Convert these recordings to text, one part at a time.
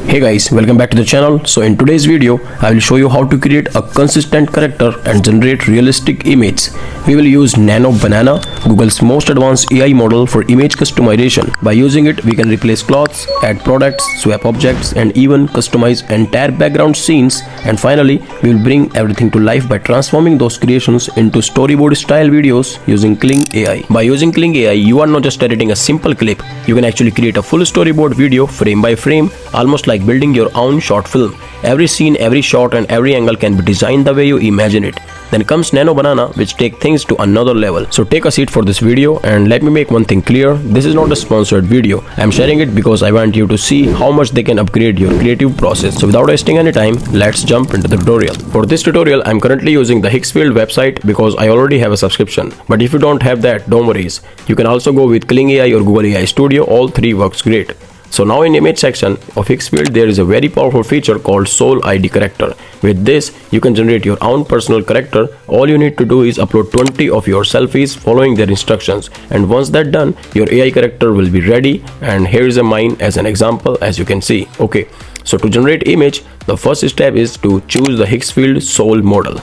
Hey guys, welcome back to the channel. So in today's video, I will show you how to create a consistent character and generate realistic images. We will use Nano Banana, Google's most advanced AI model for image customization. By using it, we can replace clothes, add products, swap objects, and even customize entire background scenes. And finally, we will bring everything to life by transforming those creations into storyboard style videos using Kling AI. By using Kling AI, you are not just editing a simple clip, you can actually create a full storyboard video frame by frame, almost like building your own short film. Every scene, every shot and every angle can be designed the way you imagine it. Then comes Nano Banana, which take things to another level. So take a seat for this video and let me make one thing clear. This is not a sponsored video. I am sharing it because I want you to see how much they can upgrade your creative process. So without wasting any time, let's jump into the tutorial. For this tutorial, I am currently using the Hicksfield website because I already have a subscription. But if you don't have that, don't worry. You can also go with Kling AI or Google AI Studio. All three works great. So now in image section of Hicksfield, there is a very powerful feature called Soul ID character. With this, you can generate your own personal character. All you need to do is upload 20 of your selfies following their instructions. And once that's done, your AI character will be ready. And here is a mine as an example, as you can see. Okay, so to generate image, the first step is to choose the Hicksfield Soul model.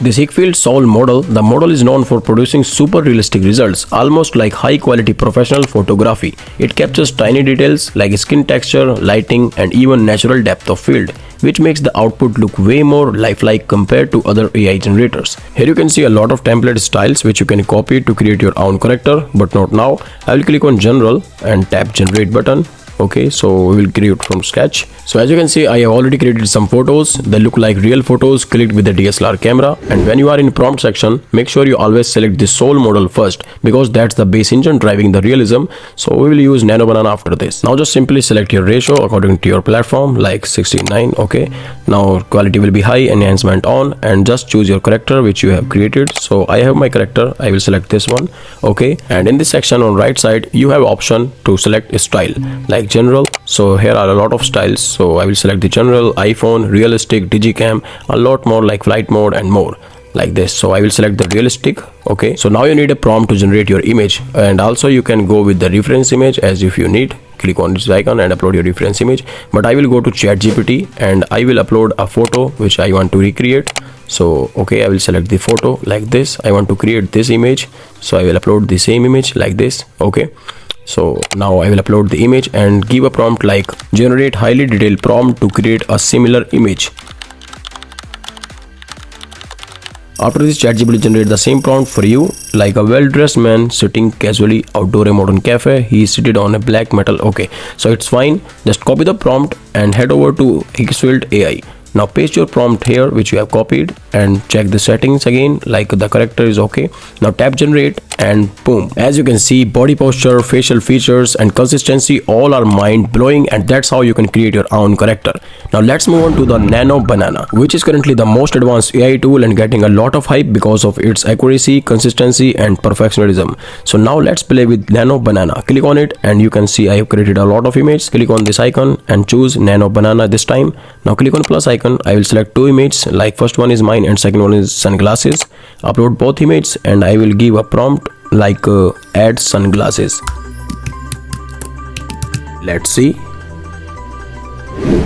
This Hicksfield Soul model, the model is known for producing super realistic results, almost like high quality professional photography. It captures tiny details like skin texture, lighting and even natural depth of field, which makes the output look way more lifelike compared to other AI generators. Here you can see a lot of template styles which you can copy to create your own character, but not now. I will click on General and tap Generate button. Okay, so we will create from scratch. So as you can see, I have already created some photos. They look like real photos clicked with the DSLR camera. And when you are in prompt section, make sure you always select the Soul model first, because that's the base engine driving the realism. So we will use Nano Banana after this. Now just simply select your ratio according to your platform, like 69. Okay, now quality will be high, enhancement on, and just choose your character which you have created. So I have my character, I will select this one. Okay, and in this section on right side, you have option to select a style like general. So here are a lot of styles, so I will select the general, iPhone, realistic, digicam, a lot more like flight mode and more like this. So I will select the realistic. Okay, so now you need a prompt to generate your image, and also you can go with the reference image as if you need. Click on this icon and upload your reference image, but I will go to ChatGPT and I will upload a photo which I want to recreate. So okay, I will select the photo like this. I want to create this image, so I will upload the same image like this. Okay, so now I will upload the image and give a prompt like generate highly detailed prompt to create a similar image. After this, ChatGPT generate the same prompt for you, like a well-dressed man sitting casually outdoor a modern cafe. He is seated on a black metal. Okay, so it's fine. Just copy the prompt and head over to Hicksfield AI. Now paste your prompt here which you have copied and check the settings again, like the character is okay. Now tap generate and boom. As you can see, body posture, facial features and consistency all are mind blowing, and that's how you can create your own character. Now let's move on to the Nano Banana, which is currently the most advanced AI tool and getting a lot of hype because of its accuracy, consistency and perfectionism. So now let's play with Nano Banana. Click on it and you can see I have created a lot of images. Click on this icon and choose Nano Banana this time. Now click on plus icon. I will select two images, like first one is mine and second one is sunglasses. Upload both images and I will give a prompt like add sunglasses. Let's see.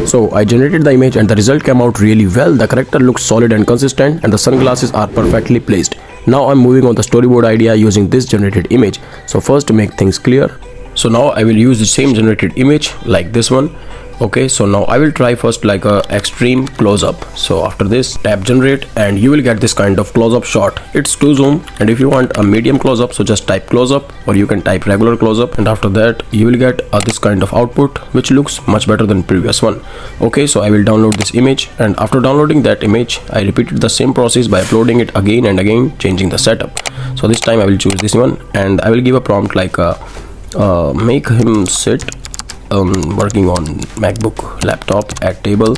So I generated the image and the result came out really well. The character looks solid and consistent and the sunglasses are perfectly placed. Now I'm moving on the storyboard idea using this generated image. So first, to make things clear, so now I will use the same generated image like this one. Okay, so now I will try first like a extreme close-up. So after this, tap generate and you will get this kind of close-up shot. It's 2 zoom, and if you want a medium close-up, so just type close-up or you can type regular close-up, and after that you will get this kind of output which looks much better than previous one. Okay, so I will download this image, and after downloading that image, I repeated the same process by uploading it again and again, changing the setup. So this time I will choose this one and I will give a prompt like make him sit working on MacBook laptop at table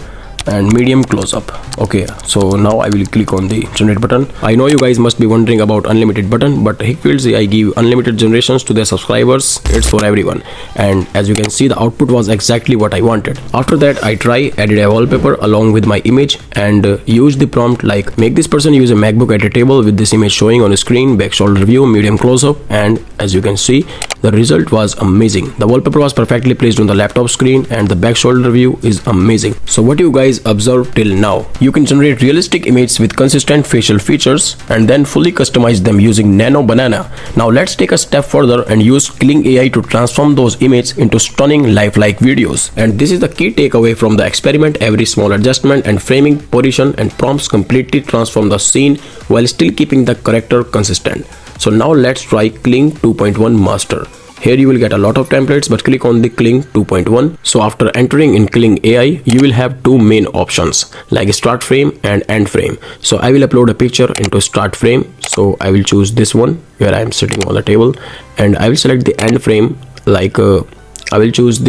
and medium close up. Okay, so now I will click on the generate button. I know you guys must be wondering about unlimited button, but Hickfields AI give unlimited generations to their subscribers. It's for everyone, and as you can see, the output was exactly what I wanted. After that, I added a wallpaper along with my image and used the prompt like make this person use a MacBook at a table with this image showing on a screen, back shoulder view, medium close up, and as you can see, the result was amazing. The wallpaper was perfectly placed on the laptop screen and the back shoulder view is amazing. So what you guys observed till now, you can generate realistic images with consistent facial features and then fully customize them using Nano Banana. Now let's take a step further and use Kling AI to transform those images into stunning lifelike videos. And this is the key takeaway from the experiment. Every small adjustment and framing, position and prompts completely transform the scene while still keeping the character consistent. So now let's try Kling 2.1 Master. Here you will get a lot of templates, but click on the Kling 2.1. So after entering in Kling AI, you will have two main options like start frame and end frame. So I will upload a picture into start frame. So I will choose this one where I am sitting on the table, and I will select the end frame like I will choose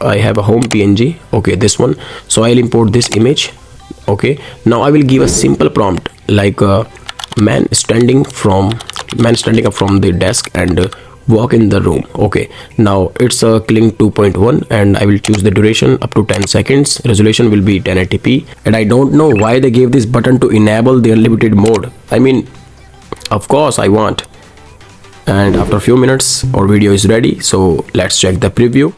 I have a home PNG. Okay, this one. So I'll import this image. Okay, now I will give a simple prompt like man standing up from the desk and walk in the room. Okay, now it's a Kling 2.1 and I will choose the duration up to 10 seconds. Resolution will be 1080p, and I don't know why they gave this button to enable the unlimited mode. I mean, of course I want. And after a few minutes our video is ready, so let's check the preview.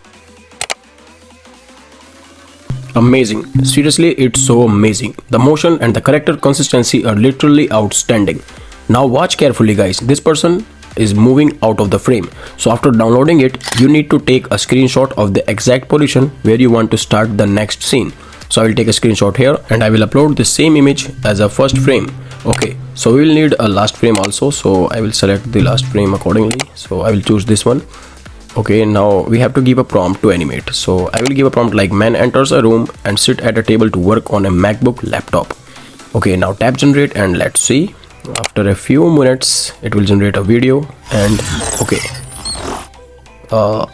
Amazing, seriously, it's so amazing. The motion and the character consistency are literally outstanding. Now watch carefully guys, this person is moving out of the frame. So after downloading it, you need to take a screenshot of the exact position where you want to start the next scene. So I will take a screenshot here and I will upload the same image as a first frame. Okay, so we will need a last frame also, so I will select the last frame accordingly. So I will choose this one. Okay, now we have to give a prompt to animate. So I will give a prompt like man enters a room and sit at a table to work on a MacBook laptop. Okay, now tap generate and let's see. After a few minutes it will generate a video, and okay,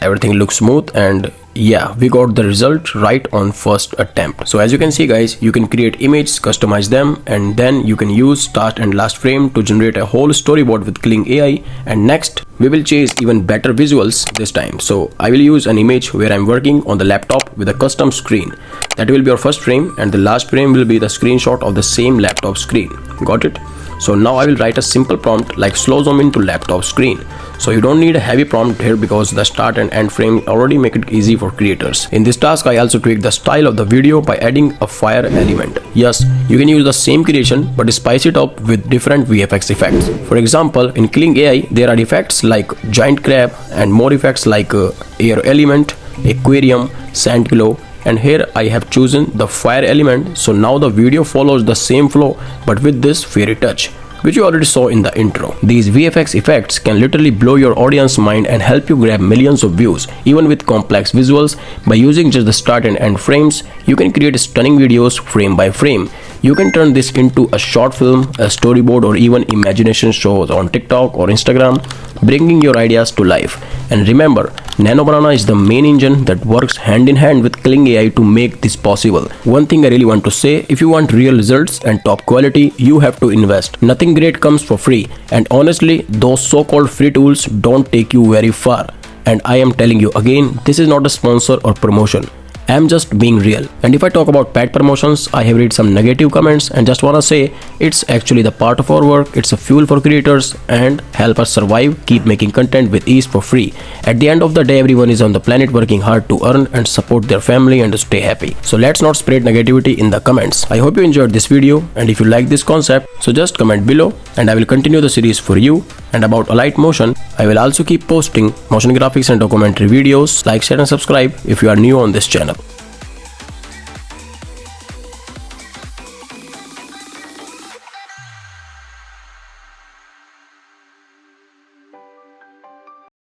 everything looks smooth, and yeah, we got the result right on first attempt. So as you can see guys, you can create images, customize them, and then you can use start and last frame to generate a whole storyboard with Kling AI. And next we will chase even better visuals this time. So I will use an image where I'm working on the laptop with a custom screen. That will be our first frame, and the last frame will be the screenshot of the same laptop screen. Got it? So now I will write a simple prompt like slow zoom into laptop screen. So you don't need a heavy prompt here because the start and end frame already make it easy for creators. In this task I also tweak the style of the video by adding a fire element. Yes, you can use the same creation but spice it up with different VFX effects. For example, in Kling AI there are effects like giant crab and more effects like air element, aquarium, sand glow, and here I have chosen the fire element. So now the video follows the same flow but with this fairy touch, which you already saw in the intro. These VFX effects can literally blow your audience mind and help you grab millions of views. Even with complex visuals, by using just the start and end frames, you can create stunning videos frame by frame. You can turn this into a short film, a storyboard, or even imagination shows on TikTok or Instagram, bringing your ideas to life. And remember, Nano Banana is the main engine that works hand in hand with Kling AI to make this possible. One thing I really want to say, if you want real results and top quality, you have to invest. Nothing great comes for free, and honestly, those so-called free tools don't take you very far. And I am telling you again, this is not a sponsor or promotion. I am just being real. And if I talk about paid promotions, I have read some negative comments and just wanna say it's actually the part of our work. It's a fuel for creators and help us survive, keep making content with ease for free. At the end of the day, everyone is on the planet working hard to earn and support their family and to stay happy. So let's not spread negativity in the comments. I hope you enjoyed this video, and if you like this concept, so just comment below and I will continue the series for you. And about Alight Motion, I will also keep posting motion graphics and documentary videos. Like, share and subscribe if you are new on this channel.